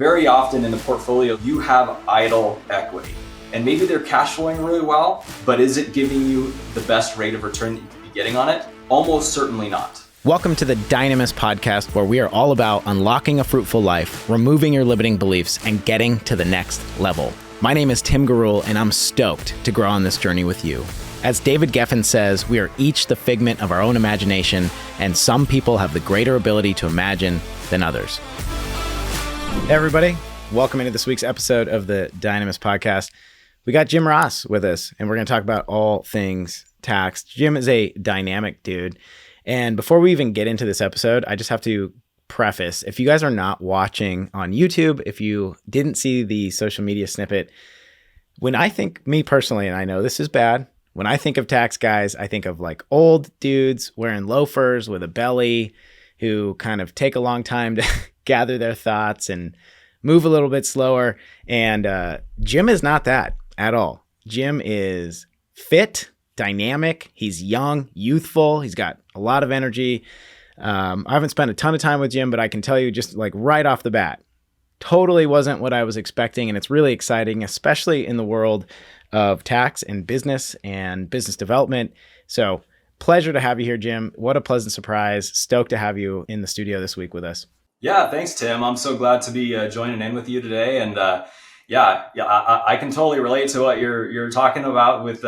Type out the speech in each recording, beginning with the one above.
Very often in the portfolio, you have idle equity and maybe they're cash flowing really well, but is it giving you the best rate of return that you could be getting on it? Almost certainly not. Welcome to the Dynamis Podcast, where we are all about unlocking a fruitful life, removing your limiting beliefs, and getting to the next level. My name is Tim Gurule, and I'm stoked to grow on this journey with you. As David Geffen says, we are each the figment of our own imagination, and some people have the greater ability to imagine than others. Hey everybody, welcome into this week's episode of the Dynamis Podcast. We got Jim Ross with us, and we're going to talk about all things tax. Jim is a dynamic dude. And before we even get into this episode, I just have to preface, if you guys are not watching on YouTube, if you didn't see the social media snippet, when I think, me personally, and I know this is bad, when I think of tax guys, I think of like old dudes wearing loafers with a belly who kind of take a long time to gather their thoughts and move a little bit slower. And Jim is not that at all. Jim is fit, dynamic. He's young, youthful. He's got a lot of energy. I haven't spent a ton of time with Jim, but I can tell you just like right off the bat, totally wasn't what I was expecting. And it's really exciting, especially in the world of tax and business development. So pleasure to have you here, Jim. What a pleasant surprise. Stoked to have you in the studio this week with us. Yeah, thanks, Tim. I'm so glad to be joining in with you today. And I can totally relate to what you're talking about with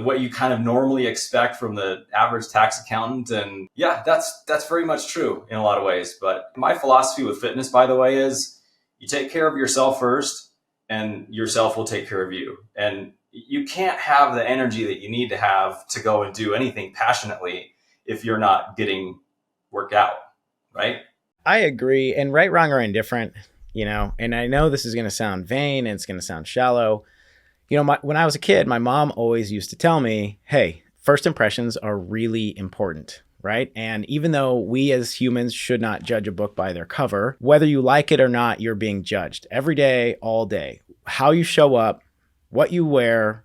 what you kind of normally expect from the average tax accountant. And yeah, that's very much true in a lot of ways. But my philosophy with fitness, by the way, is you take care of yourself first and yourself will take care of you. And you can't have the energy that you need to have to go and do anything passionately if you're not getting worked out, right? I agree. And right, wrong, or indifferent, and I know this is going to sound vain and it's going to sound shallow. When I was a kid, my mom always used to tell me, hey, first impressions are really important, right? And even though we as humans should not judge a book by their cover, whether you like it or not, you're being judged every day, all day. How you show up, what you wear,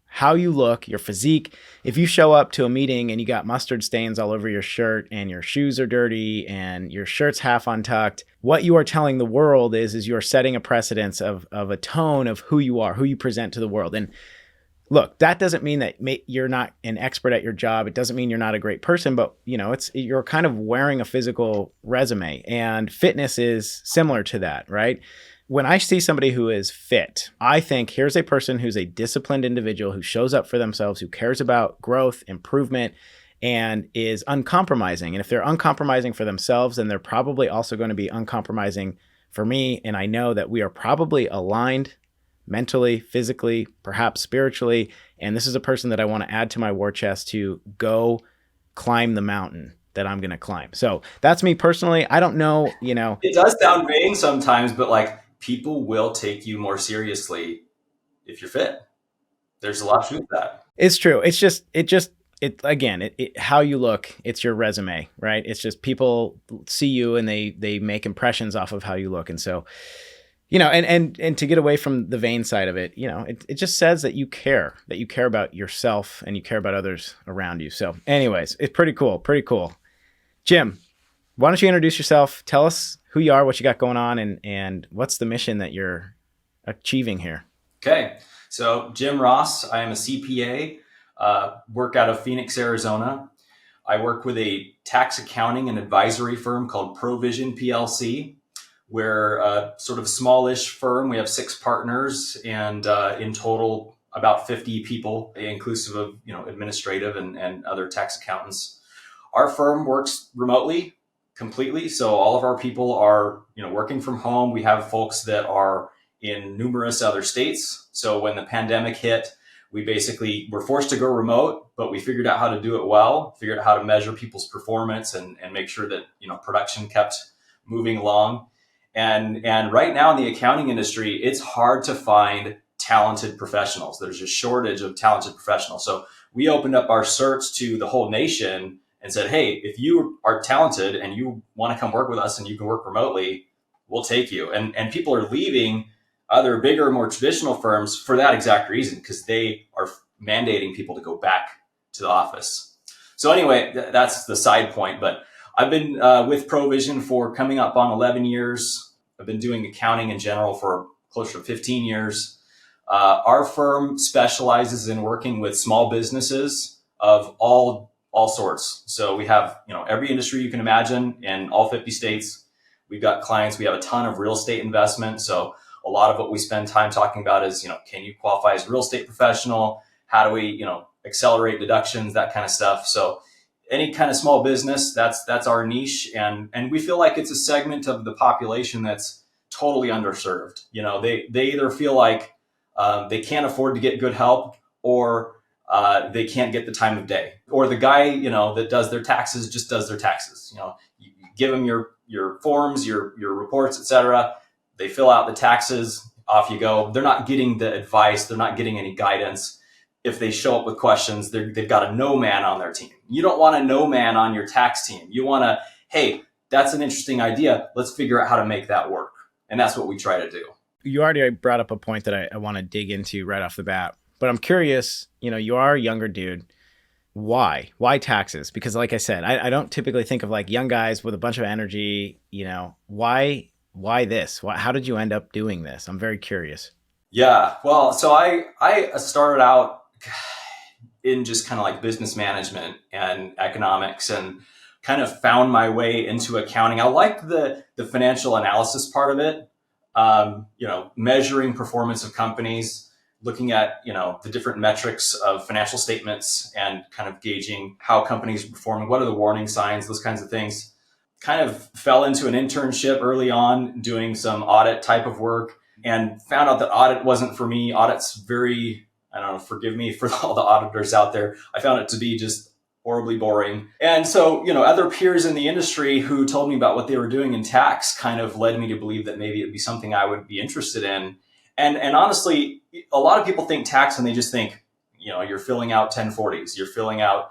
how you look, your physique. If you show up to a meeting and you got mustard stains all over your shirt and your shoes are dirty and your shirt's half untucked, what you are telling the world is you're setting a precedence of a tone of who you are, who you present to the world. And look, that doesn't mean that you're not an expert at your job. It doesn't mean you're not a great person, but you're kind of wearing a physical resume, and fitness is similar to that, right? When I see somebody who is fit, I think here's a person who's a disciplined individual who shows up for themselves, who cares about growth, improvement, and is uncompromising. And if they're uncompromising for themselves, then they're probably also going to be uncompromising for me. And I know that we are probably aligned mentally, physically, perhaps spiritually. And this is a person that I want to add to my war chest to go climb the mountain that I'm going to climb. So that's me personally. I don't know, It does sound vain sometimes, but like, people will take you more seriously if you're fit. There's a lot of truth to that. It's true. It how you look, it's your resume, right? It's just people see you and they make impressions off of how you look. And so, and to get away from the vain side of it, it just says that you care about yourself and you care about others around you. So anyways, it's pretty cool. Jim, why don't you introduce yourself? Tell us who you are, what you got going on, and what's the mission that you're achieving here. Okay. So Jim Ross, I am a CPA, work out of Phoenix, Arizona. I work with a tax accounting and advisory firm called Provision PLC. We're a sort of smallish firm. We have 6 partners and in total about 50 people, inclusive of, administrative and other tax accountants. Our firm works remotely completely. So all of our people are, working from home. We have folks that are in numerous other states. So when the pandemic hit, we basically were forced to go remote, but we figured out how to do it well, figured out how to measure people's performance and make sure that, production kept moving along. And right now in the accounting industry, it's hard to find talented professionals. There's a shortage of talented professionals. So we opened up our search to the whole nation and said, hey, if you are talented and you want to come work with us and you can work remotely, we'll take you. And people are leaving other bigger, more traditional firms for that exact reason, because they are mandating people to go back to the office. So anyway, that's the side point. But I've been with Provision for coming up on 11 years. I've been doing accounting in general for close to 15 years. Our firm specializes in working with small businesses of all sorts. So we have, every industry you can imagine in all 50 states. We've got clients. We have a ton of real estate investment. So a lot of what we spend time talking about is, can you qualify as a real estate professional? How do we, accelerate deductions, that kind of stuff. So any kind of small business, that's our niche. And we feel like it's a segment of the population that's totally underserved. They either feel like they can't afford to get good help, or they can't get the time of day, or the guy, that does their taxes just does their taxes. You give them your forms, your reports, etc. They fill out the taxes, off you go. They're not getting the advice. They're not getting any guidance. If they show up with questions, they've got a no man on their team. You don't want a no man on your tax team. You want to, hey, that's an interesting idea. Let's figure out how to make that work. And that's what we try to do. You already brought up a point that I want to dig into right off the bat, but I'm curious, you are a younger dude. Why taxes? Because like I said, I don't typically think of like young guys with a bunch of energy, why this? How did you end up doing this? I'm very curious. Yeah, well, so I started out in just kind of like business management and economics, and kind of found my way into accounting. I liked the financial analysis part of it. Measuring performance of companies, looking at, the different metrics of financial statements and kind of gauging how companies are performing. What are the warning signs, those kinds of things. Kind of fell into an internship early on doing some audit type of work, and found out that audit wasn't for me. Audit's very, I don't know, forgive me for all the auditors out there. I found it to be just horribly boring. And so, other peers in the industry who told me about what they were doing in tax kind of led me to believe that maybe it'd be something I would be interested in. And honestly, a lot of people think tax and they just think, you're filling out 1040s, you're filling out,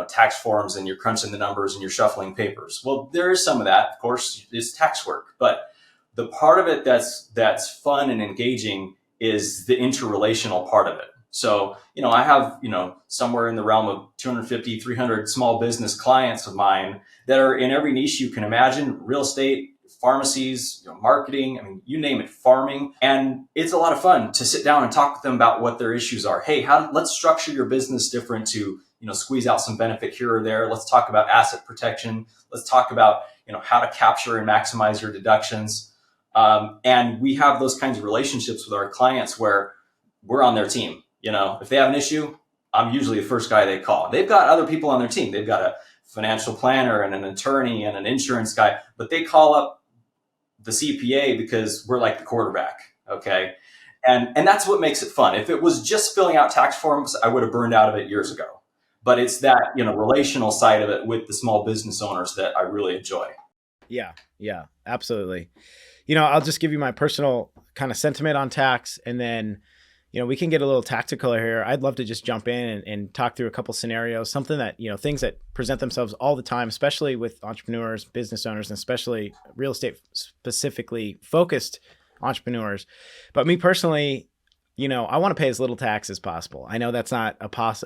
tax forms, and you're crunching the numbers and you're shuffling papers. Well, there is some of that, of course, is tax work. But the part of it that's fun and engaging is the interrelational part of it. So, I have, somewhere in the realm of 250, 300 small business clients of mine that are in every niche you can imagine: real estate, pharmacies, marketing, I mean, you name it, farming. And it's a lot of fun to sit down and talk with them about what their issues are. Hey, let's structure your business different to, squeeze out some benefit here or there. Let's talk about asset protection. Let's talk about, how to capture and maximize your deductions. And we have those kinds of relationships with our clients where we're on their team. If they have an issue, I'm usually the first guy they call. They've got other people on their team. They've got a financial planner and an attorney and an insurance guy, but they call up the CPA because we're like the quarterback. Okay. And that's what makes it fun. If it was just filling out tax forms, I would have burned out of it years ago. But it's that, relational side of it with the small business owners that I really enjoy. Yeah, absolutely. I'll just give you my personal kind of sentiment on tax, and then, we can get a little tactical here. I'd love to just jump in and talk through a couple scenarios, something that, things that present themselves all the time, especially with entrepreneurs, business owners, and especially real estate specifically focused entrepreneurs. But me personally, I want to pay as little tax as possible. I know that's not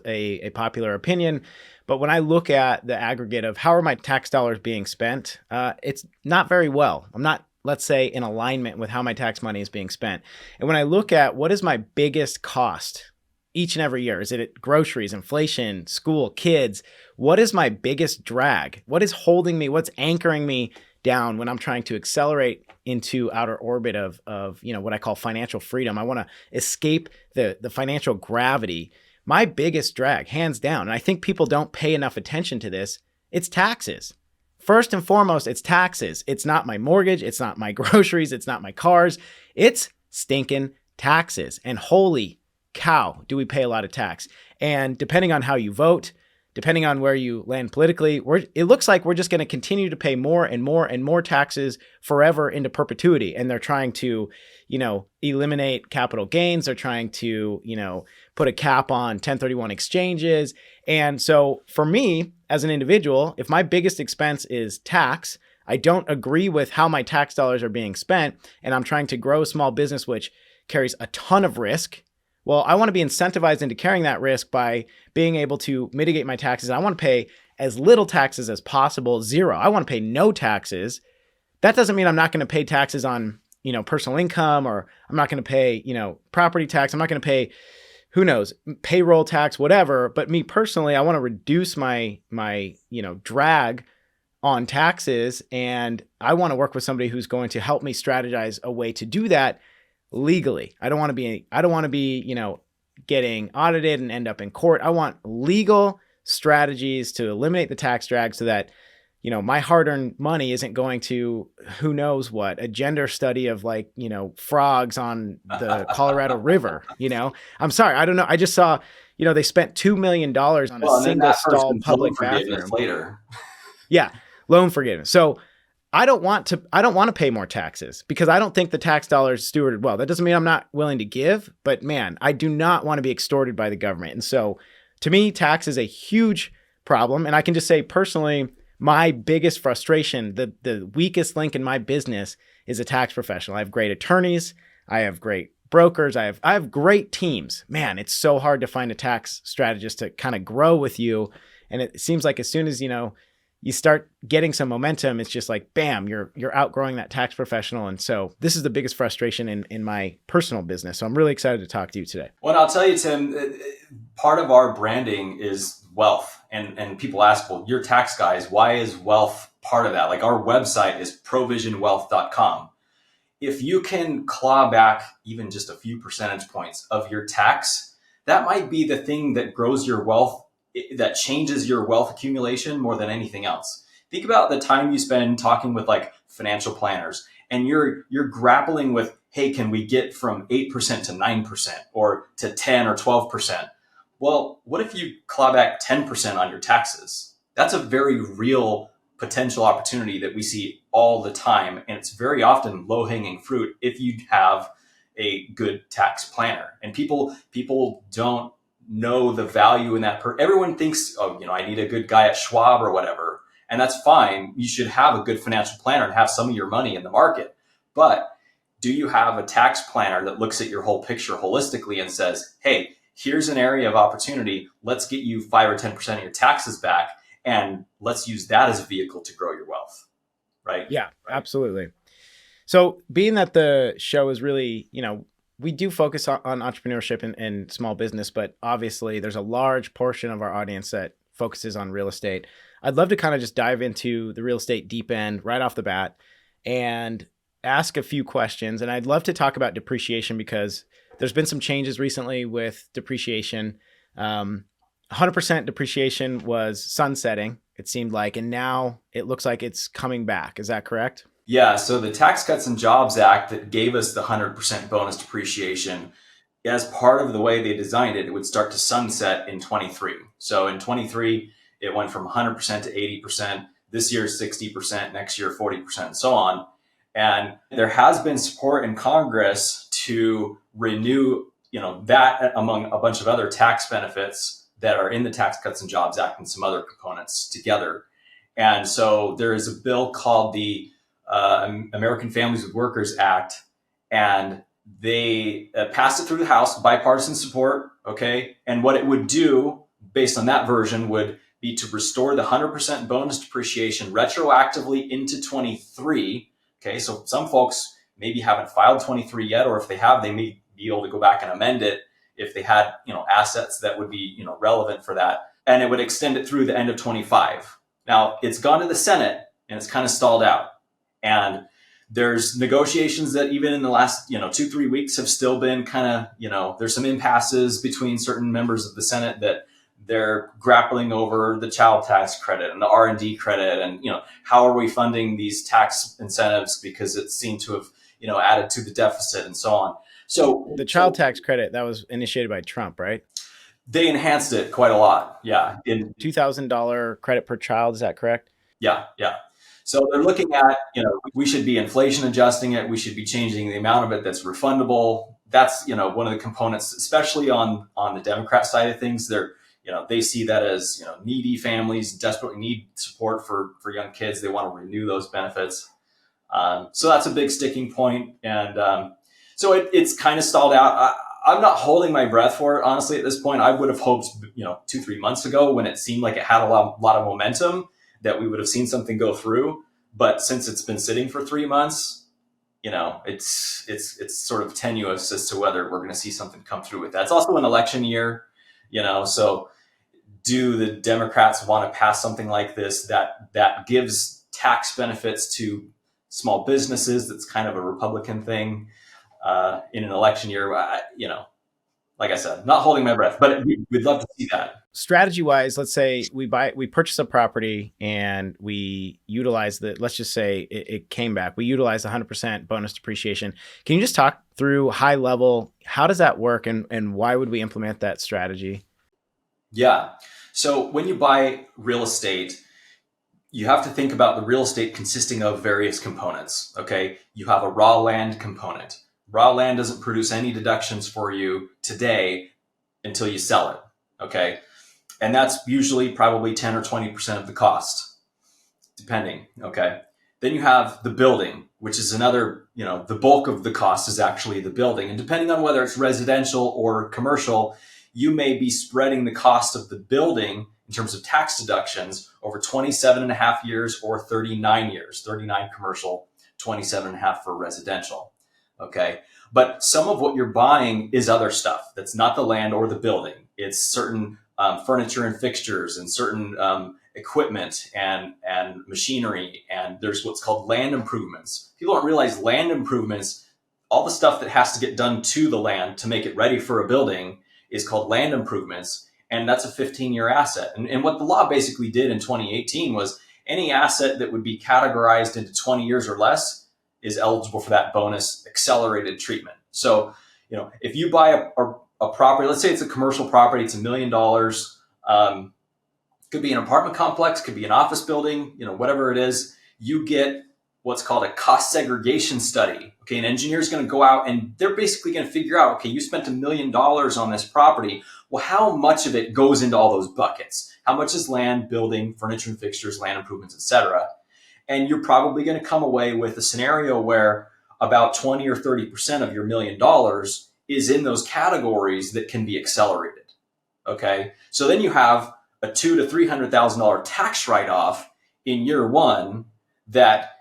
a popular opinion, but when I look at the aggregate of how are my tax dollars being spent, it's not very well. I'm not, let's say, in alignment with how my tax money is being spent. And when I look at what is my biggest cost each and every year, is it groceries, inflation, school, kids? What is my biggest drag? What is holding me? What's anchoring me down when I'm trying to accelerate into outer orbit of what I call financial freedom? I want to escape the financial gravity. My biggest drag, hands down, and I think people don't pay enough attention to this, it's taxes. First and foremost, it's taxes. It's not my mortgage. It's not my groceries. It's not my cars. It's stinking taxes. And holy cow, do we pay a lot of tax. And depending on how you vote, depending on where you land politically, it looks like we're just going to continue to pay more and more and more taxes forever into perpetuity. And they're trying to, eliminate capital gains. They're trying to, put a cap on 1031 exchanges. And so for me as an individual, if my biggest expense is tax, I don't agree with how my tax dollars are being spent, and I'm trying to grow a small business which carries a ton of risk. Well, I want to be incentivized into carrying that risk by being able to mitigate my taxes. I want to pay as little taxes as possible, zero. I want to pay no taxes that doesn't mean I'm not going to pay taxes on, personal income, or I'm not going to pay, property tax. I'm not going to pay, who knows, payroll tax, whatever. But me personally, I want to reduce my drag on taxes. And I want to work with somebody who's going to help me strategize a way to do that legally. I don't want to be, getting audited and end up in court. I want legal strategies to eliminate the tax drag so that, my hard-earned money isn't going to, who knows what, a gender study of frogs on the Colorado River. I'm sorry, I don't know. I just saw, they spent $2 million on a single stall public bathroom later. Yeah, loan forgiveness. So I don't want to pay more taxes because I don't think the tax dollars stewarded well. That doesn't mean I'm not willing to give, but man, I do not want to be extorted by the government. And so to me, tax is a huge problem. And I can just say personally, my biggest frustration, the weakest link in my business is a tax professional. I have great attorneys. I have great brokers. I have great teams. Man, it's so hard to find a tax strategist to kind of grow with you. And it seems like as soon as, you start getting some momentum, it's just like, bam, you're outgrowing that tax professional. And so this is the biggest frustration in my personal business. So I'm really excited to talk to you today. Well, I'll tell you, Tim, part of our branding is wealth. And people ask, well, you're tax guys, why is wealth part of that? Like our website is provisionwealth.com. If you can claw back even just a few percentage points of your tax, that might be the thing that grows your wealth, that changes your wealth accumulation more than anything else. Think about the time you spend talking with financial planners and you're grappling with, hey, can we get from 8% to 9% or to 10 or 12%? Well, what if you claw back 10% on your taxes? That's a very real potential opportunity that we see all the time. And it's very often low-hanging fruit if you have a good tax planner. And people don't know the value in that. Everyone thinks, I need a good guy at Schwab or whatever. And that's fine. You should have a good financial planner and have some of your money in the market. But do you have a tax planner that looks at your whole picture holistically and says, hey, here's an area of opportunity. Let's get you 5 or 10% of your taxes back. And let's use that as a vehicle to grow your wealth. Right? Yeah, absolutely. So being that the show is really, we do focus on entrepreneurship and small business, but obviously there's a large portion of our audience that focuses on real estate. I'd love to kind of just dive into the real estate deep end right off the bat and ask a few questions. And I'd love to talk about depreciation because there's been some changes recently with depreciation. 100% depreciation was sunsetting, it seemed like, and now it looks like it's coming back. Is that correct? Yeah. So the Tax Cuts and Jobs Act that gave us the 100% bonus depreciation, as part of the way they designed it, it would start to sunset in 23. So in 23, it went from 100% to 80%. This year, 60%, next year, 40%, and so on. And there has been support in Congress to renew, that among a bunch of other tax benefits that are in the Tax Cuts and Jobs Act and some other components together. And so there is a bill called the American Families with Workers Act, and they passed it through the House, bipartisan support. Okay. And what it would do based on that version would be to restore the 100% bonus depreciation retroactively into 23. Okay. So some folks maybe haven't filed 23 yet, or if they have, they may be able to go back and amend it if they had, assets that would be, relevant for that. And it would extend it through the end of 25. Now it's gone to the Senate and it's kind of stalled out. And there's negotiations that even in the last, 2-3 weeks have still been kind of, there's some impasses between certain members of the Senate that they're grappling over the child tax credit and the R&D credit. And, how are we funding these tax incentives because it seemed to have, added to the deficit and so on. So the child tax credit that was initiated by Trump, right? They enhanced it quite a lot. Yeah. In $2,000 credit per child. Is that correct? Yeah. Yeah. So they're looking at, we should be inflation adjusting it. We should be changing the amount of it that's refundable. That's, one of the components, especially on the Democrat side of things. They see that as, needy families desperately need support for young kids. They want to renew those benefits. So that's a big sticking point. And so it's kind of stalled out. I'm not holding my breath for it, honestly, at this point. I would have hoped, 2-3 months ago when it seemed like it had a lot of momentum that we would have seen something go through. But since it's been sitting for 3 months, it's sort of tenuous as to whether we're going to see something come through with that. It's also an election year, so do the Democrats want to pass something like this that gives tax benefits to small businesses? That's kind of a Republican thing in an election year. Like I said, not holding my breath, but we'd love to see that. Strategy wise, let's say we purchase a property and we utilize let's just say it came back. We utilize 100% bonus depreciation. Can you just talk through high level, how does that work and why would we implement that strategy? Yeah. So when you buy real estate, you have to think about the real estate consisting of various components. Okay. You have a raw land component. Raw land doesn't produce any deductions for you today until you sell it. Okay. And that's usually probably 10 or 20% of the cost, depending. Okay. Then you have the building, which is another, the bulk of the cost is actually the building. And depending on whether it's residential or commercial, you may be spreading the cost of the building in terms of tax deductions over 27 and a half years or 39 years, 39 commercial, 27 and a half for residential. Okay. But some of what you're buying is other stuff. That's not the land or the building. It's certain furniture and fixtures and certain equipment and machinery. And there's what's called land improvements. People don't realize land improvements, all the stuff that has to get done to the land to make it ready for a building is called land improvements. And that's a 15-year asset. And what the law basically did in 2018 was any asset that would be categorized into 20 years or less is eligible for that bonus accelerated treatment. So, if you buy a property, let's say it's a commercial property, it's $1 million. Could be an apartment complex, could be an office building, whatever it is, you get what's called a cost segregation study. Okay. An engineer is going to go out and they're basically going to figure out, okay, you spent $1 million on this property. Well, how much of it goes into all those buckets? How much is land, building, furniture and fixtures, land improvements, etc.? And you're probably going to come away with a scenario where about 20 or 30% of your $1 million is in those categories that can be accelerated. Okay. So then you have a $200,000 to $300,000 tax write-off in year one that,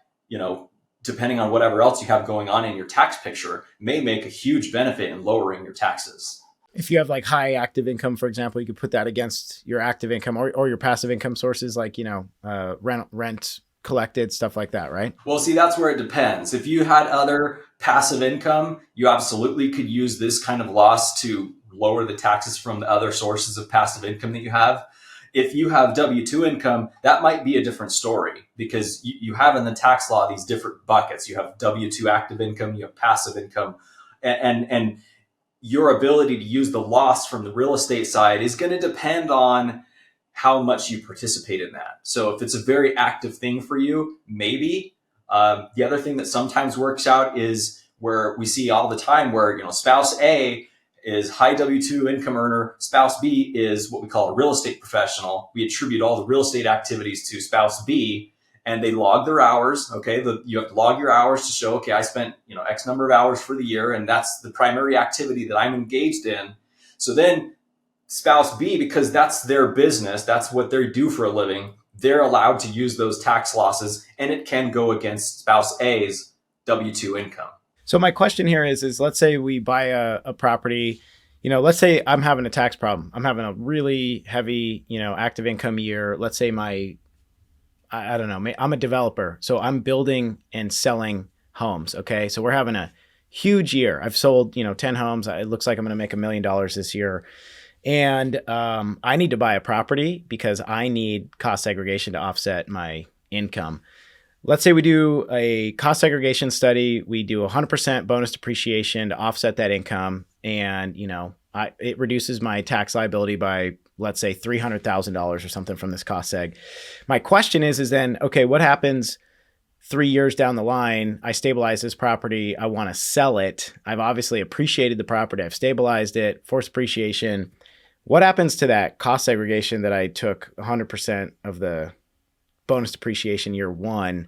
depending on whatever else you have going on in your tax picture, may make a huge benefit in lowering your taxes. If you have like high active income, for example, you could put that against your active income or your passive income sources like, rent collected, stuff like that, right? Well, see, that's where it depends. If you had other passive income, you absolutely could use this kind of loss to lower the taxes from the other sources of passive income that you have. If you have W-2 income, that might be a different story because you have in the tax law these different buckets. You have W-2 active income, you have passive income, and your ability to use the loss from the real estate side is going to depend on how much you participate in that. So if it's a very active thing for you, maybe. The other thing that sometimes works out is where we see all the time where, spouse A is high W-2 income earner. Spouse B is what we call a real estate professional. We attribute all the real estate activities to spouse B and they log their hours. Okay. You have to log your hours to show, okay, I spent, X number of hours for the year and that's the primary activity that I'm engaged in. So then spouse B, because that's their business, that's what they do for a living, they're allowed to use those tax losses and it can go against spouse A's W-2 income. So my question here is let's say we buy a property, let's say I'm having a tax problem. I'm having a really heavy, active income year. Let's say I don't know, I'm a developer. So I'm building and selling homes. Okay. So we're having a huge year. I've sold, 10 homes. It looks like I'm going to make $1 million this year. And I need to buy a property because I need cost segregation to offset my income. Let's say we do a cost segregation study. We do 100% bonus depreciation to offset that income. And, it reduces my tax liability by, let's say, $300,000 or something from this cost seg. My question is then, okay, what happens 3 years down the line? I stabilize this property. I want to sell it. I've obviously appreciated the property. I've stabilized it, forced appreciation. What happens to that cost segregation that I took 100% of the bonus depreciation year one?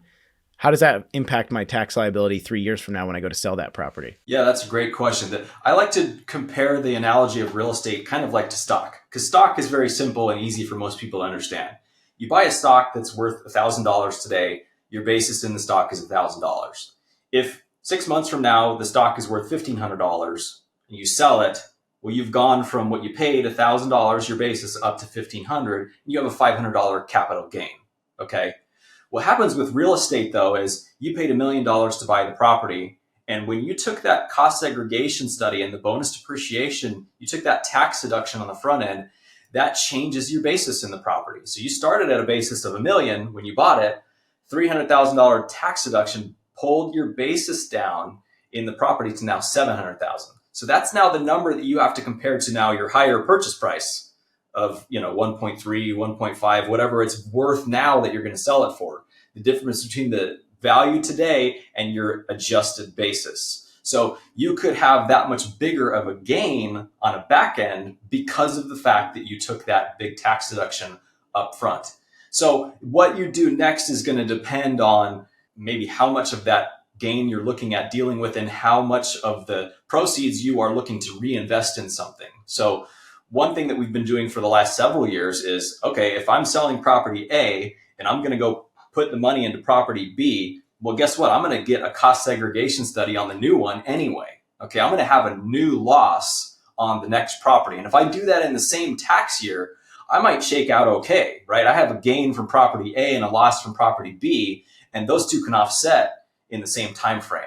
How does that impact my tax liability 3 years from now when I go to sell that property? Yeah, that's a great question. I like to compare the analogy of real estate kind of like to stock, because stock is very simple and easy for most people to understand. You buy a stock that's worth $1,000 today. your basis in the stock is $1,000. If 6 months from now, the stock is worth $1,500 and you sell it, well, you've gone from what you paid, $1,000, your basis, up to $1,500, and you have a $500 capital gain. Okay. What happens with real estate, though, is you paid $1 million to buy the property. And when you took that cost segregation study and the bonus depreciation, you took that tax deduction on the front end, that changes your basis in the property. So you started at a basis of $1 million when you bought it. $300,000 tax deduction pulled your basis down in the property to now $700,000. So that's now the number that you have to compare to now your higher purchase price of 1.3, 1.5, whatever it's worth now that you're going to sell it for. The difference between the value today and your adjusted basis. So you could have that much bigger of a gain on a back end because of the fact that you took that big tax deduction up front. So what you do next is going to depend on maybe how much of that gain you're looking at dealing with and how much of the proceeds you are looking to reinvest in something. So one thing that we've been doing for the last several years is, okay, if I'm selling property A and I'm going to go put the money into property B, well, guess what? I'm going to get a cost segregation study on the new one anyway. Okay, I'm going to have a new loss on the next property. And if I do that in the same tax year, I might shake out okay, right? I have a gain from property A and a loss from property B, and those two can offset in the same time frame.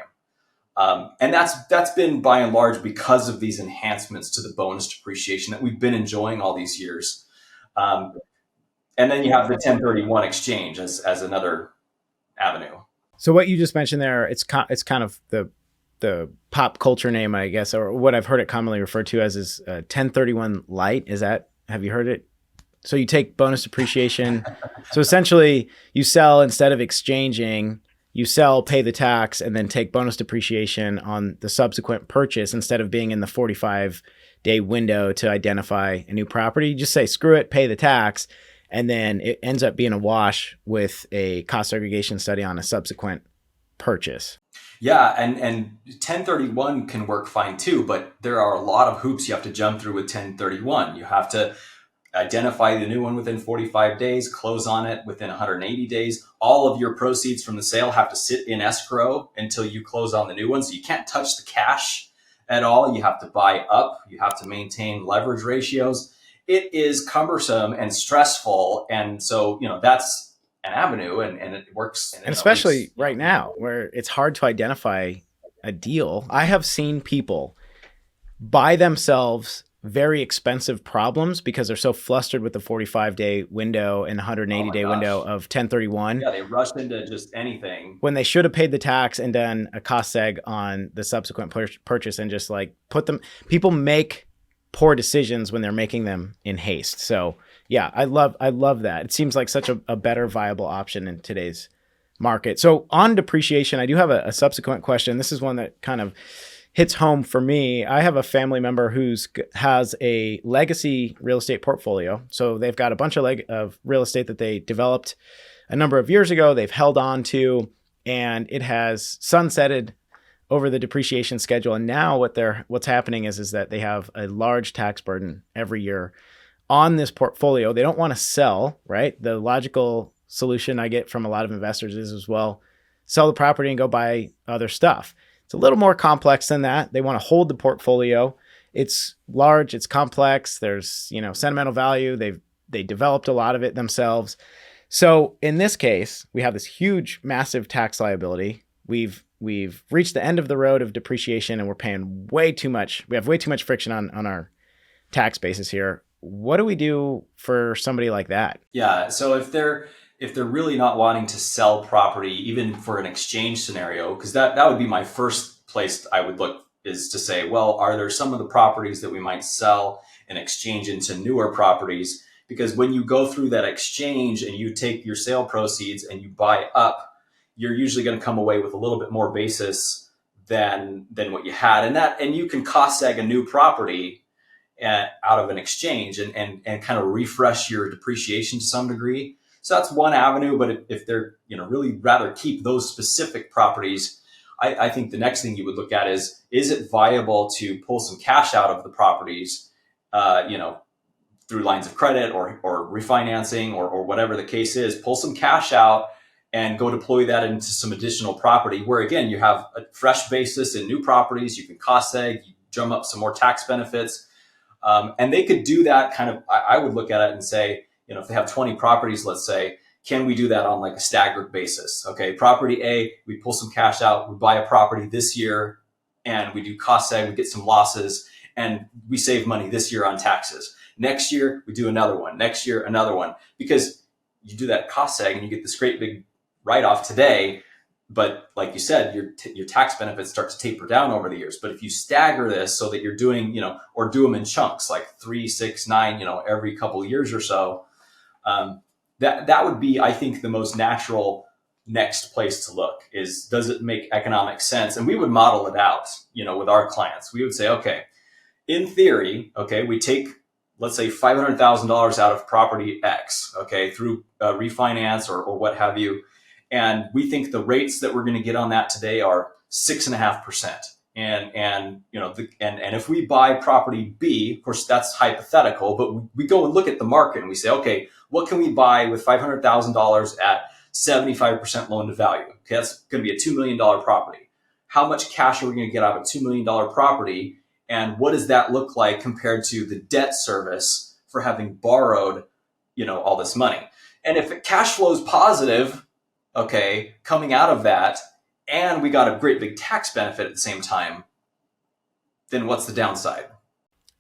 And that's been by and large because of these enhancements to the bonus depreciation that we've been enjoying all these years. And then you have the 1031 exchange as another avenue. So what you just mentioned there, it's kind of the pop culture name, I guess, or what I've heard it commonly referred to as is 1031 light. Have you heard it? So you take bonus depreciation. So essentially you sell instead of exchanging. You sell, pay the tax, and then take bonus depreciation on the subsequent purchase instead of being in the 45-day window to identify a new property. You just say, screw it, pay the tax, and then it ends up being a wash with a cost segregation study on a subsequent purchase. Yeah, and 1031 can work fine too, but there are a lot of hoops you have to jump through with 1031. You have to identify the new one within 45 days, close on it within 180 days. All of your proceeds from the sale have to sit in escrow until you close on the new one. So you can't touch the cash at all. You have to buy up. You have to maintain leverage ratios. It is cumbersome and stressful. And so, that's an avenue and it works. And especially right now where it's hard to identify a deal. I have seen people buy themselves very expensive problems because they're so flustered with the 45-day window and 180-day window of 1031. Yeah, they rush into just anything. When they should have paid the tax and done a cost seg on the subsequent purchase and just like people make poor decisions when they're making them in haste. So yeah, I love that. It seems like such a better viable option in today's market. So on depreciation, I do have a subsequent question. This is one that kind of hits home for me. I have a family member has a legacy real estate portfolio. So they've got a bunch of real estate that they developed a number of years ago. They've held on to, and it has sunsetted over the depreciation schedule. And now what's happening is that they have a large tax burden every year on this portfolio. They don't want to sell, right? The logical solution I get from a lot of investors is as well, sell the property and go buy other stuff. It's a little more complex than that. They want to hold the portfolio. It's large, it's complex. There's, sentimental value. They developed a lot of it themselves. So in this case, we have this huge, massive tax liability. We've reached the end of the road of depreciation and we're paying way too much. We have way too much friction on our tax basis here. What do we do for somebody like that? Yeah. So if they're really not wanting to sell property, even for an exchange scenario, because that would be my first place I would look, is to say, well, are there some of the properties that we might sell and exchange into newer properties? Because when you go through that exchange and you take your sale proceeds and you buy up, you're usually going to come away with a little bit more basis than what you had. And you can cost seg a new property out of an exchange and kind of refresh your depreciation to some degree. So that's one avenue, but if they're really rather keep those specific properties, I think the next thing you would look at is it viable to pull some cash out of the properties, through lines of credit or refinancing or whatever the case is, pull some cash out and go deploy that into some additional property where, again, you have a fresh basis in new properties. You can cost seg, you drum up some more tax benefits. And they could do that kind of, I would look at it and say, if they have 20 properties, let's say, can we do that on like a staggered basis? Okay, property A, we pull some cash out, we buy a property this year and we do cost seg, we get some losses and we save money this year on taxes. Next year, we do another one. Next year, another one. Because you do that cost seg and you get this great big write-off today, but like you said, your tax benefits start to taper down over the years. But if you stagger this so that you're doing, or do them in chunks, like 3, 6, 9, every couple of years or so, that would be, I think, the most natural next place to look is, does it make economic sense? And we would model it out, with our clients. We would say, okay, in theory, okay, we take, let's say $500,000 out of property X, okay, through refinance or what have you. And we think the rates that we're going to get on that today are 6.5%. And if we buy property B, of course, that's hypothetical, but we go and look at the market and we say, okay, what can we buy with $500,000 at 75% loan to value? Okay, that's going to be a $2 million property. How much cash are we going to get out of a $2 million property? And what does that look like compared to the debt service for having borrowed, all this money? And if it cash flows positive, okay, coming out of that, and we got a great big tax benefit at the same time, then what's the downside?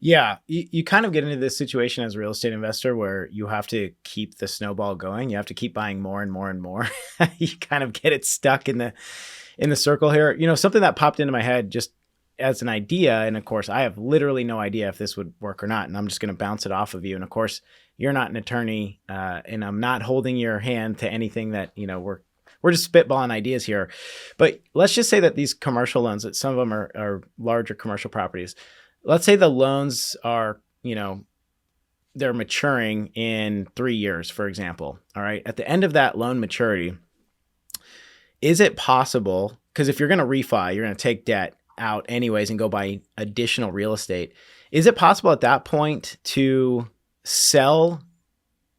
Yeah, you kind of get into this situation as a real estate investor where you have to keep the snowball going. You have to keep buying more and more and more. You kind of get it stuck in the circle here. Something that popped into my head just as an idea, and of course, I have literally no idea if this would work or not, and I'm just going to bounce it off of you. And of course, you're not an attorney, and I'm not holding your hand to anything that, we're just spitballing ideas here. But let's just say that these commercial loans, that some of them are larger commercial properties. Let's say the loans are, they're maturing in 3 years, for example. All right. At the end of that loan maturity, is it possible, because if you're going to refi, you're going to take debt out anyways and go buy additional real estate. Is it possible at that point to sell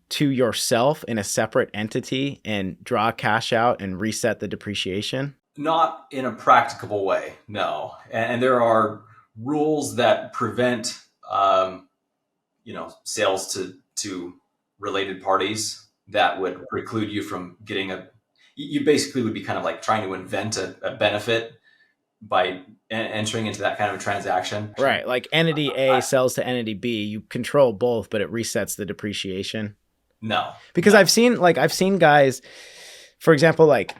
to yourself in a separate entity and draw cash out and reset the depreciation? Not in a practicable way, no. And there are rules that prevent, sales to related parties that would preclude you from getting you basically would be kind of like trying to invent a benefit by entering into that kind of a transaction. Right. Like entity A sells to entity B, you control both, but it resets the depreciation. No. Because I've seen guys, for example, like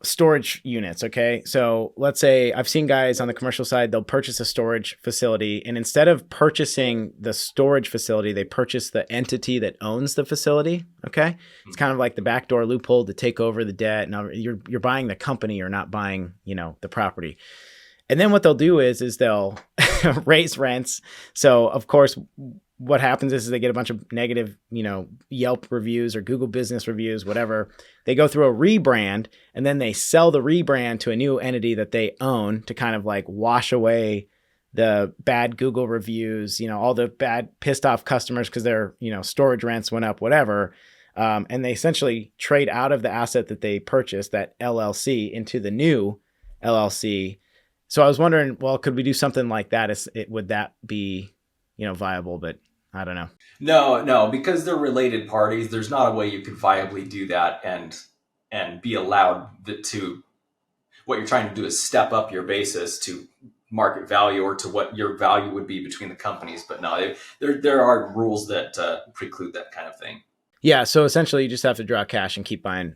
storage units. Okay. So let's say I've seen guys on the commercial side, they'll purchase a storage facility, and instead of purchasing the storage facility, they purchase the entity that owns the facility. Okay. It's kind of like the backdoor loophole to take over the debt. Now you're buying the company, you're not buying, the property. And then what they'll do is they'll raise rents. So of course, what happens is they get a bunch of negative, Yelp reviews or Google business reviews, whatever. They go through a rebrand, and then they sell the rebrand to a new entity that they own to kind of like wash away the bad Google reviews, all the bad pissed off customers because their, storage rents went up, whatever. And they essentially trade out of the asset that they purchased, that LLC, into the new LLC. So I was wondering, well, could we do something like that? Would that be, viable? But I don't know. No, because they're related parties. There's not a way you could viably do that and be allowed to. What you're trying to do is step up your basis to market value or to what your value would be between the companies. But no, there are rules that preclude that kind of thing. Yeah. So essentially, you just have to draw cash and keep buying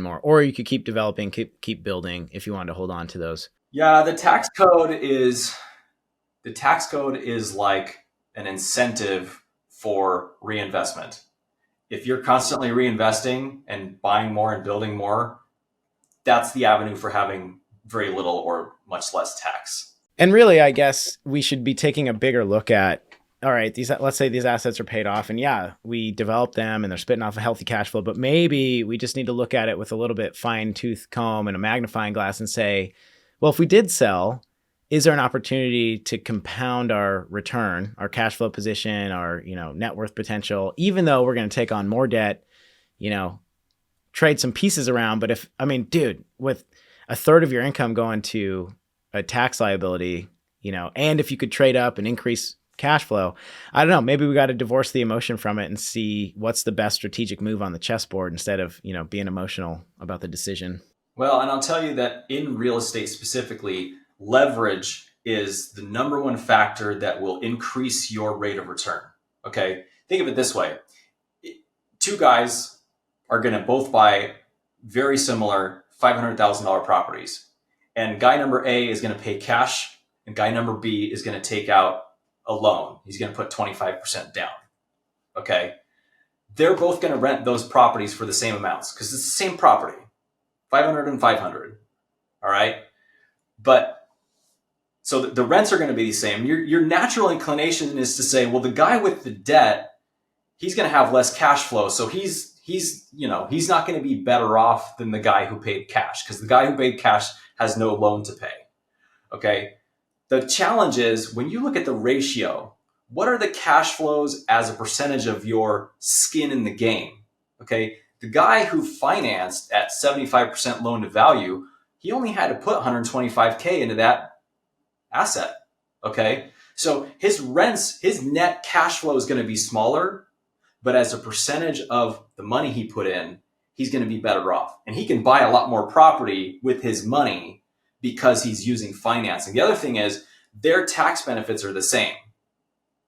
more, or you could keep developing, keep building if you wanted to hold on to those. Yeah, the tax code is like an incentive for reinvestment. If you're constantly reinvesting and buying more and building more, that's the avenue for having very little or much less tax. And really, I guess we should be taking a bigger look at, all right, let's say these assets are paid off, and yeah, we developed them and they're spitting off a healthy cash flow, but maybe we just need to look at it with a little bit fine tooth comb and a magnifying glass and say, well, if we did sell, is there an opportunity to compound our return, our cash flow position, our, net worth potential, even though we're going to take on more debt, trade some pieces around. But dude, with a third of your income going to a tax liability, and if you could trade up and increase cash flow, I don't know, maybe we got to divorce the emotion from it and see what's the best strategic move on the chessboard instead of, being emotional about the decision. Well, and I'll tell you that in real estate specifically, leverage is the number one factor that will increase your rate of return. Okay. Think of it this way. Two guys are going to both buy very similar $500,000 properties. And guy number A is going to pay cash and guy number B is going to take out a loan. He's going to put 25% down. Okay. They're both going to rent those properties for the same amounts because it's the same property, 500 and 500. All right. But so the rents are going to be the same. Your natural inclination is to say, well, the guy with the debt, he's going to have less cash flow. So he's not going to be better off than the guy who paid cash because the guy who paid cash has no loan to pay. Okay. The challenge is when you look at the ratio, what are the cash flows as a percentage of your skin in the game? Okay. The guy who financed at 75% loan to value, he only had to put 125K into that asset. Okay. So his rents, his net cash flow is going to be smaller, but as a percentage of the money he put in, he's going to be better off. And he can buy a lot more property with his money because he's using financing. The other thing is their tax benefits are the same.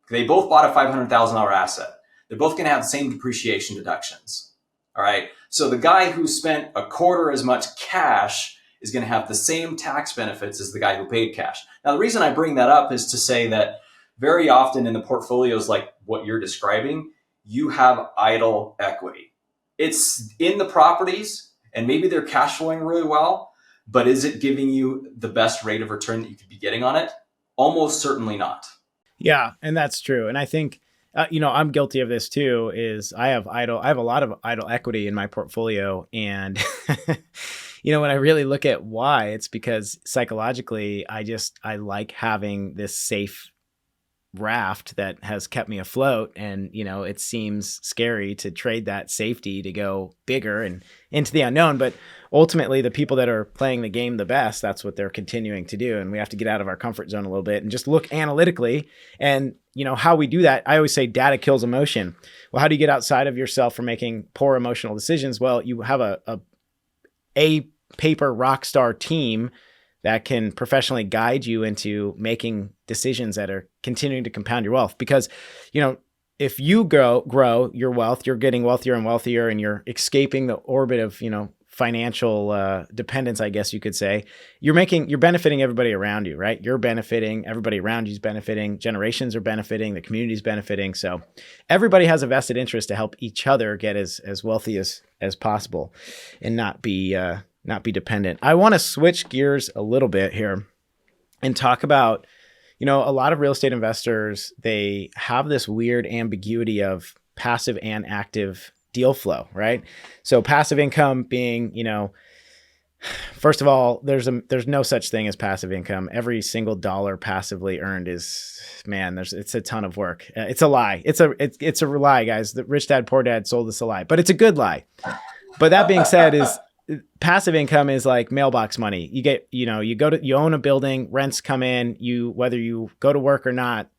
They both bought a $500,000 asset. They're both going to have the same depreciation deductions. All right. So the guy who spent a quarter as much cash is going to have the same tax benefits as the guy who paid cash. Now, the reason I bring that up is to say that very often in the portfolios like what you're describing, you have idle equity. It's in the properties and maybe they're cash flowing really well, but is it giving you the best rate of return that you could be getting on it? Almost certainly not. Yeah, and that's true. And I think, I'm guilty of this too, is I have a lot of idle equity in my portfolio. And, when I really look at why, it's because psychologically, I like having this safe raft that has kept me afloat. And, it seems scary to trade that safety to go bigger and into the unknown. But ultimately, the people that are playing the game the best, that's what they're continuing to do. And we have to get out of our comfort zone a little bit and just look analytically. And, how we do that, I always say data kills emotion. Well, how do you get outside of yourself from making poor emotional decisions? Well, you have a paper rock star team that can professionally guide you into making decisions that are continuing to compound your wealth. Because, if you grow your wealth, you're getting wealthier and wealthier and you're escaping the orbit of, financial dependence, I guess you could say, you're benefiting everybody around you, right? You're benefiting, everybody around you's benefiting, generations are benefiting, the community's benefiting. So everybody has a vested interest to help each other get as wealthy as possible and not be dependent. I want to switch gears a little bit here and talk about, a lot of real estate investors, they have this weird ambiguity of passive and active deal flow, right? So passive income being, first of all, there's no such thing as passive income. Every single dollar passively earned it's a ton of work. It's a lie. It's a lie, guys. The Rich Dad Poor Dad sold us a lie, but it's a good lie. But that being said, is passive income is like mailbox money. You get, you own a building, rents come in, whether you go to work or not,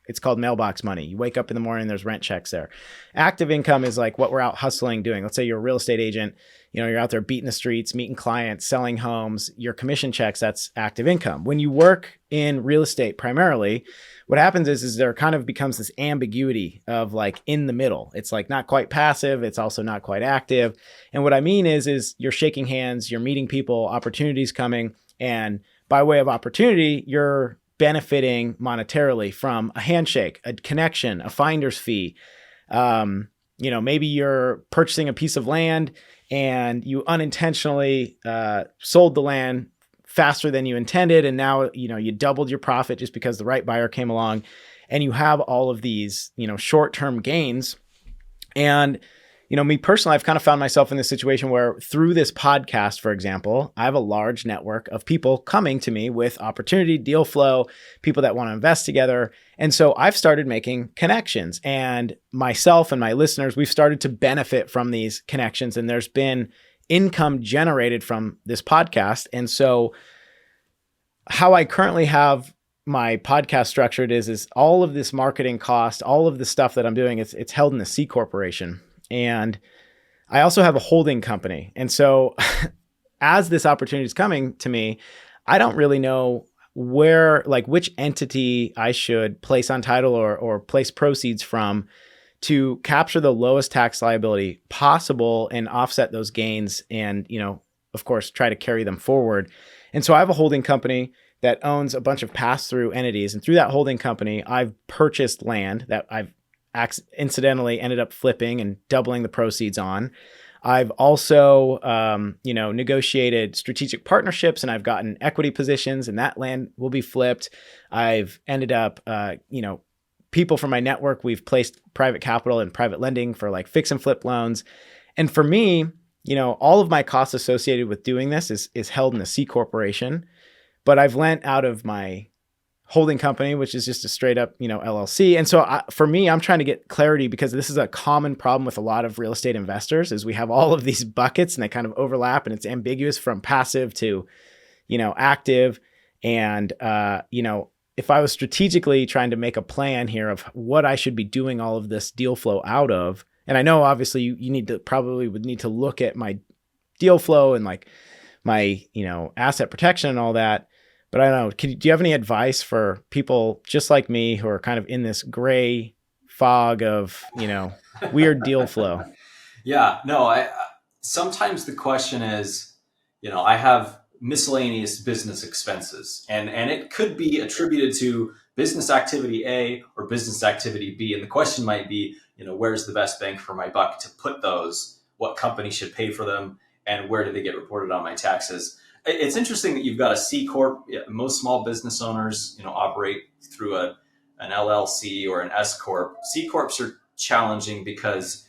it's called mailbox money. You wake up in the morning, there's rent checks there. Active income is like what we're out hustling doing. Let's say you're a real estate agent, you're out there beating the streets, meeting clients, selling homes, your commission checks, that's active income. When you work in real estate primarily, what happens is there kind of becomes this ambiguity of like in the middle. It's like not quite passive. It's also not quite active. And what I mean is you're shaking hands, you're meeting people, opportunities coming. And by way of opportunity, you're benefiting monetarily from a handshake, a connection, a finder's fee. Maybe you're purchasing a piece of land and you unintentionally sold the land faster than you intended. And now, you doubled your profit just because the right buyer came along and you have all of these, short-term gains. And, Me personally, I've kind of found myself in this situation where through this podcast, for example, I have a large network of people coming to me with opportunity, deal flow, people that want to invest together. And so I've started making connections, and myself and my listeners, we've started to benefit from these connections, and there's been income generated from this podcast. And so how I currently have my podcast structured is all of this marketing cost, all of the stuff that I'm doing, it's held in a C corporation. And I also have a holding company. And so as this opportunity is coming to me, I don't really know which entity I should place on title or place proceeds from to capture the lowest tax liability possible and offset those gains and, of course, try to carry them forward. And so I have a holding company that owns a bunch of pass-through entities. And through that holding company, I've purchased land that I've incidentally ended up flipping and doubling the proceeds on. I've also, negotiated strategic partnerships, and I've gotten equity positions, and that land will be flipped. I've ended up, people from my network, we've placed private capital and private lending for like fix and flip loans. And for me, all of my costs associated with doing this is held in a C corporation, but I've lent out of my holding company, which is just a straight up, LLC. And so for me, I'm trying to get clarity because this is a common problem with a lot of real estate investors is we have all of these buckets and they kind of overlap and it's ambiguous from passive to, active. And, if I was strategically trying to make a plan here of what I should be doing all of this deal flow out of, and I know obviously you would need to look at my deal flow and like my, asset protection and all that. But I don't know, do you have any advice for people just like me who are kind of in this gray fog of, weird deal flow? Yeah, no, sometimes the question is, I have miscellaneous business expenses and it could be attributed to business activity A or business activity B. And the question might be, where's the best bang for my buck to put those? What company should pay for them? And where do they get reported on my taxes? It's interesting that you've got a C corp. Most small business owners, operate through an LLC or an S corp. C corps are challenging because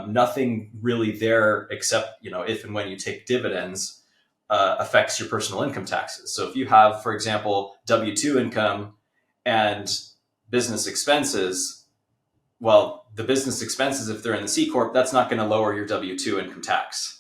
nothing really there except if and when you take dividends affects your personal income taxes. So if you have, for example, W-2 income and business expenses, well, the business expenses, if they're in the C corp, that's not going to lower your W-2 income tax.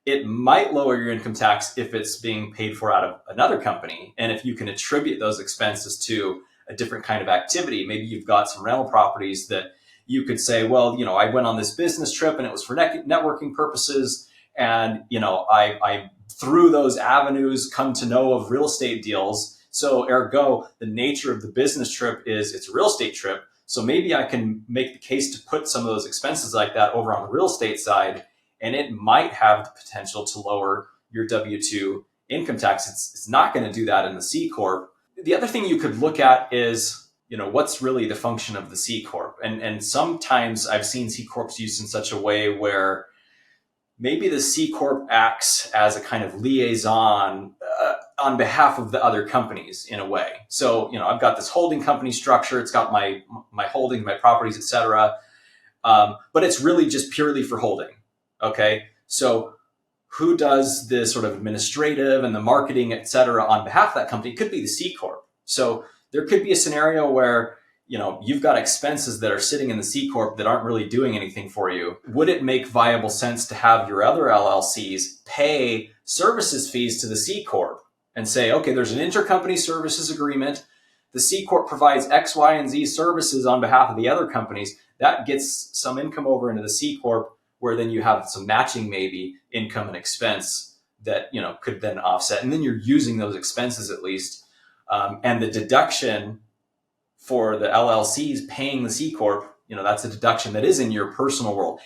It might lower your income tax if it's being paid for out of another company. And if you can attribute those expenses to a different kind of activity, maybe you've got some rental properties that you could say, well, I went on this business trip and it was for networking purposes. And, I through those avenues come to know of real estate deals. So ergo, the nature of the business trip is it's a real estate trip. So maybe I can make the case to put some of those expenses like that over on the real estate side. And it might have the potential to lower your W-2 income tax. It's not going to do that in the C Corp. The other thing you could look at is, what's really the function of the C Corp? And sometimes I've seen C Corps used in such a way where maybe the C Corp acts as a kind of liaison on behalf of the other companies in a way. So, I've got this holding company structure. It's got my holding, my properties, et cetera. But it's really just purely for holding. Okay, so who does the sort of administrative and the marketing, et cetera, on behalf of that company? It could be the C Corp. So there could be a scenario where, you've got expenses that are sitting in the C Corp that aren't really doing anything for you. Would it make viable sense to have your other LLCs pay services fees to the C Corp and say, okay, there's an intercompany services agreement. The C Corp provides X, Y, and Z services on behalf of the other companies. That gets some income over into the C Corp, where then you have some matching maybe income and expense that, could then offset. And then you're using those expenses at least. And the deduction for the LLCs paying the C Corp, that's a deduction that is in your personal world.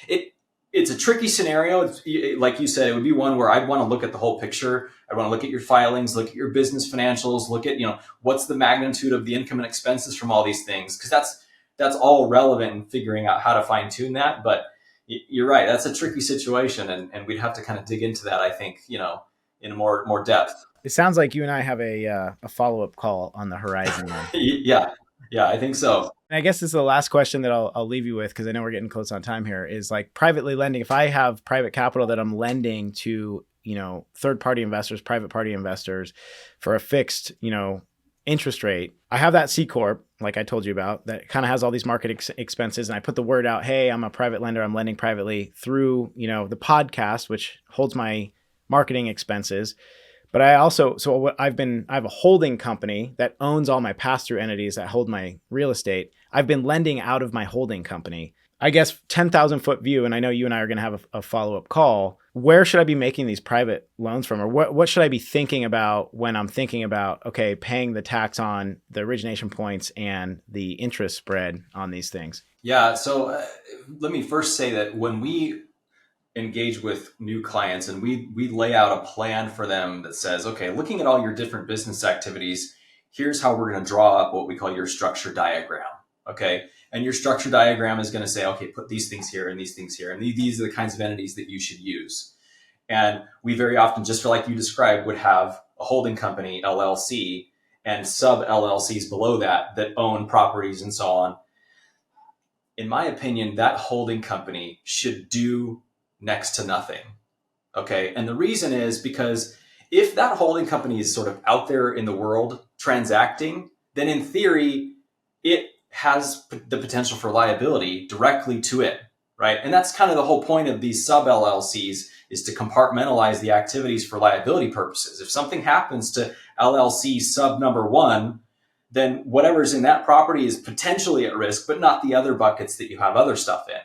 It's a tricky scenario. Like you said, it would be one where I'd want to look at the whole picture. I'd want to look at your filings, look at your business financials, look at, what's the magnitude of the income and expenses from all these things. Because that's all relevant in figuring out how to fine tune that. But you're right. That's a tricky situation. And we'd have to kind of dig into that, I think, in more depth. It sounds like you and I have a follow-up call on the horizon. Yeah. Yeah, I think so. And I guess this is the last question that I'll leave you with, because I know we're getting close on time here, is like privately lending. If I have private capital that I'm lending to, third party investors, private party investors for a fixed, interest rate, I have that C Corp, like I told you about, that kind of has all these market expenses. And I put the word out, hey, I'm a private lender. I'm lending privately through, the podcast, which holds my marketing expenses. But I also, I have a holding company that owns all my pass-through entities that hold my real estate. I've been lending out of my holding company. I guess 10,000 foot view, and I know you and I are going to have a follow-up call. Where should I be making these private loans from? Or what should I be thinking about when I'm thinking about, okay, paying the tax on the origination points and the interest spread on these things? Yeah. So let me first say that when we engage with new clients and we lay out a plan for them that says, okay, looking at all your different business activities, here's how we're going to draw up what we call your structure diagram. Okay. And your structure diagram is going to say, okay, put these things here and these things here. And these are the kinds of entities that you should use. And we very often, just for like you described, would have a holding company, LLC, and sub LLCs below that own properties and so on. In my opinion, that holding company should do next to nothing. Okay. And the reason is because if that holding company is sort of out there in the world transacting, then in theory, it has the potential for liability directly to it, right? And that's kind of the whole point of these sub LLCs, is to compartmentalize the activities for liability purposes. If something happens to LLC sub number one, then whatever's in that property is potentially at risk, but not the other buckets that you have other stuff in.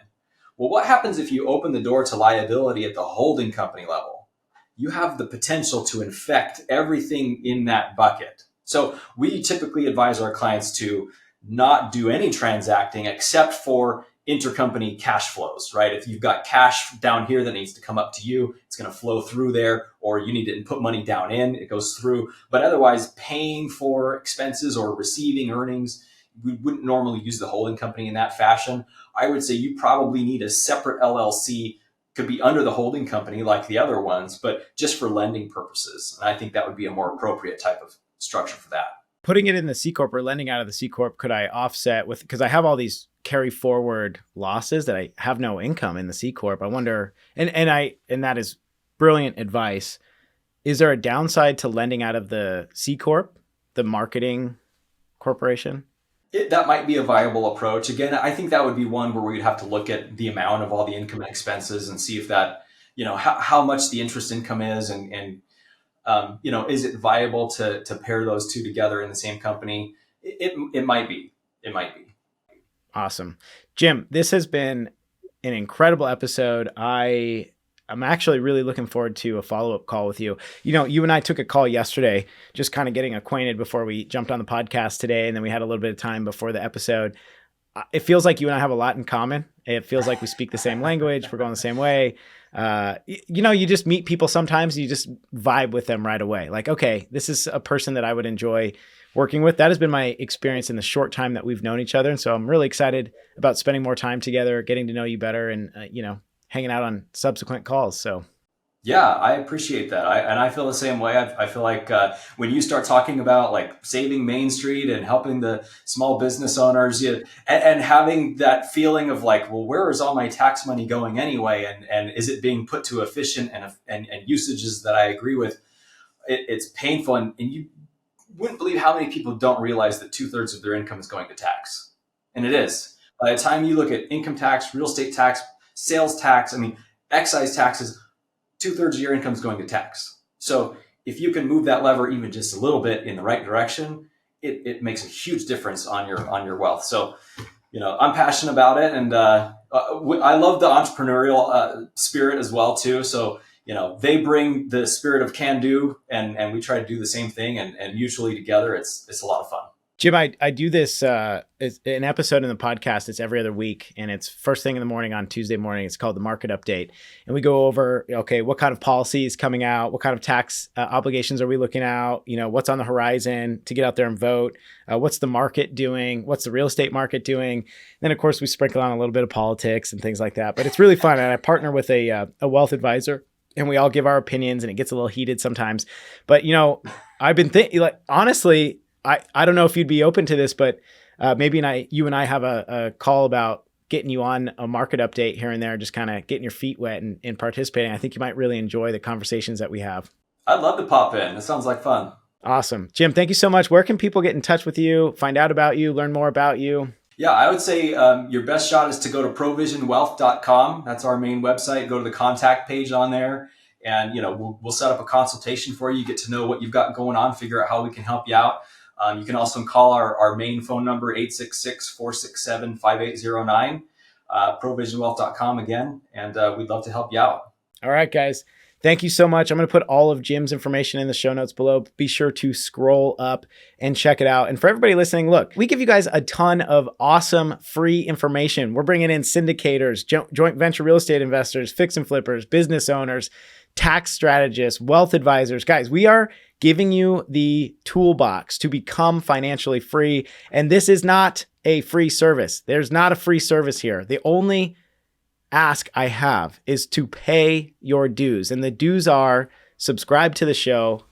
Well, what happens if you open the door to liability at the holding company level? You have the potential to infect everything in that bucket. So we typically advise our clients to not do any transacting except for intercompany cash flows, right? If you've got cash down here that needs to come up to you, it's going to flow through there, or you need to put money down in, it goes through. But otherwise, paying for expenses or receiving earnings, we wouldn't normally use the holding company in that fashion. I would say you probably need a separate LLC, could be under the holding company like the other ones, but just for lending purposes. And I think that would be a more appropriate type of structure for that. Putting it in the C Corp or lending out of the C Corp, could I offset with, because I have all these carry forward losses that I have no income in the C Corp. I wonder, and that is brilliant advice. Is there a downside to lending out of the C Corp, the marketing corporation? That might be a viable approach. Again, I think that would be one where we'd have to look at the amount of all the income and expenses and see if that, how much the interest income is and is it viable to pair those two together in the same company? It might be. It might be. Awesome. Jim, this has been an incredible episode. I'm actually really looking forward to a follow-up call with you. You and I took a call yesterday, just kind of getting acquainted before we jumped on the podcast today. And then we had a little bit of time before the episode. It feels like you and I have a lot in common. It feels like we speak the same language. We're going the same way. You just meet people sometimes, you just vibe with them right away. Like, okay, this is a person that I would enjoy working with. That has been my experience in the short time that we've known each other. And so I'm really excited about spending more time together, getting to know you better, and, hanging out on subsequent calls. So yeah, I appreciate that. I feel the same way. I feel like when you start talking about like saving Main Street and helping the small business owners, and having that feeling of like, well, where is all my tax money going anyway? And is it being put to efficient and usages that I agree with? It's painful. And you wouldn't believe how many people don't realize that 2/3 of their income is going to tax. And it is. By the time you look at income tax, real estate tax, sales tax, excise taxes, 2/3 of your income is going to tax. So if you can move that lever even just a little bit in the right direction, it makes a huge difference on your wealth. So, I'm passionate about it, and I love the entrepreneurial spirit as well too. So, they bring the spirit of can do, and we try to do the same thing, and mutually together, it's a lot of fun. Jim, I do this, it's an episode in the podcast. It's every other week, and it's first thing in the morning on Tuesday morning. It's called the Market Update. And we go over, okay, what kind of policy is coming out? What kind of tax obligations are we looking at? What's on the horizon to get out there and vote? What's the market doing? What's the real estate market doing? Then, of course, we sprinkle on a little bit of politics and things like that. But it's really fun. And I partner with a wealth advisor, and we all give our opinions, and it gets a little heated sometimes. But, I've been thinking, honestly, I don't know if you'd be open to this, but maybe you and I have a call about getting you on a market update here and there, just kind of getting your feet wet and participating. I think you might really enjoy the conversations that we have. I'd love to pop in. It sounds like fun. Awesome. Jim, thank you so much. Where can people get in touch with you, find out about you, learn more about you? Yeah, I would say your best shot is to go to provisionwealth.com. That's our main website. Go to the contact page on there, and we'll set up a consultation for you. Get to know what you've got going on, figure out how we can help you out. You can also call our main phone number, 866-467-5809, provisionwealth.com again, and we'd love to help you out. All right, guys. Thank you so much. I'm going to put all of Jim's information in the show notes below. Be sure to scroll up and check it out. And for everybody listening, look, we give you guys a ton of awesome free information. We're bringing in syndicators, joint venture real estate investors, fix and flippers, business owners, tax strategists, wealth advisors. Guys, we are giving you the toolbox to become financially free. And this is not a free service. There's not a free service here. The only ask I have is to pay your dues. And the dues are subscribe to the show,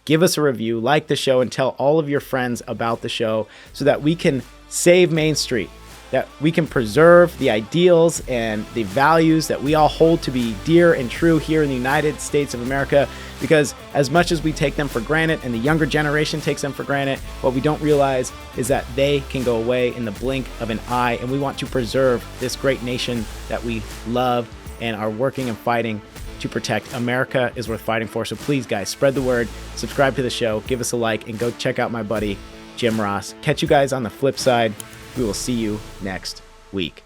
give us a review, like the show, and tell all of your friends about the show so that we can save Main Street, that we can preserve the ideals and the values that we all hold to be dear and true here in the United States of America. Because as much as we take them for granted and the younger generation takes them for granted, what we don't realize is that they can go away in the blink of an eye. And we want to preserve this great nation that we love and are working and fighting to protect. America is worth fighting for. So please, guys, spread the word, subscribe to the show, give us a like, and go check out my buddy, Jim Ross. Catch you guys on the flip side. We will see you next week.